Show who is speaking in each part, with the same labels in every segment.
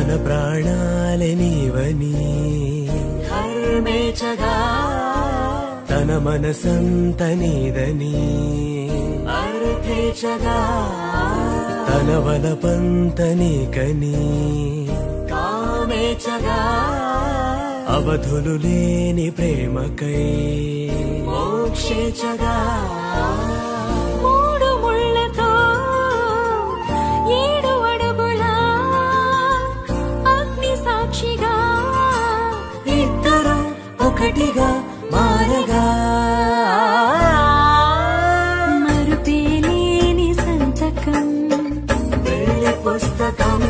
Speaker 1: తన ప్రాణాలే నీవని ధర్మేచగా తన మనసంత నీదని అర్థేచగా తన వలపంత నీకని కామేచగా అవధులు లేని ప్రేమకై మోక్షేచగా
Speaker 2: మూడు ముళ్ళతో 7 అడుగుల అగ్ని సాక్షిగా
Speaker 1: ఇద్దరు ఒకటిగా మారగా
Speaker 2: మరుపేలేని సంతకం
Speaker 1: పెళ్లి పుస్తకం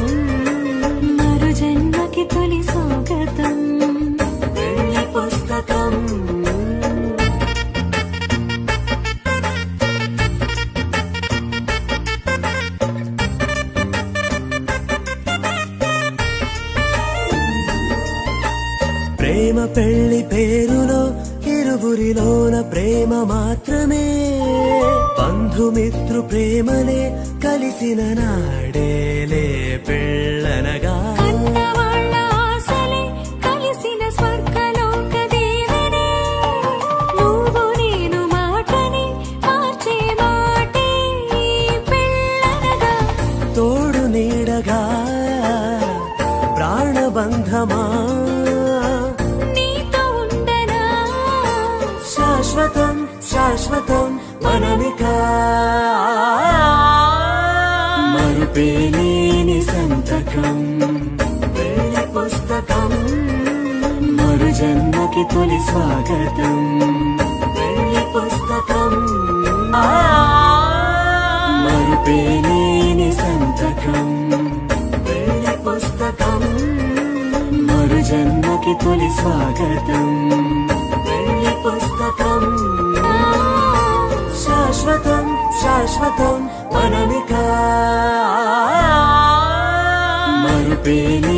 Speaker 2: మరు జన్మకి తొలి స్వాగతం
Speaker 1: పెళ్లి పుస్తకం ప్రేమ పెళ్లి పేరులో ఇరువురిలోన ప్రేమ మాత్రమే బంధుమిత్రు ప్రేమలే కలిసిన నాడేలే పెళ్ళనగా
Speaker 2: కన్నవాళ్ళ ఆశలే కలిసిన స్వర్గలోక దేవనే నువ్వు నేను మాటని మార్చే మాటే పెళ్ళనగా
Speaker 1: తోడు నీడగా ప్రాణబంధమా
Speaker 2: నీతో ఉండనా
Speaker 1: శాశ్వతం శాశ్వతం మనమికా మరుపేలేని సంతకం పెళ్లి పుస్తకం మరు జన్మకి తొలి స్వాగతం పెళ్లి పుస్తకం మరుపేలేని సంతకం పెళ్లి పుస్తకం మరు జన్మకి తొలి స్వాగతం పెళ్లి పుస్తకం శాశ్వతం శాశ్వతం మనమికా మరుపేలేని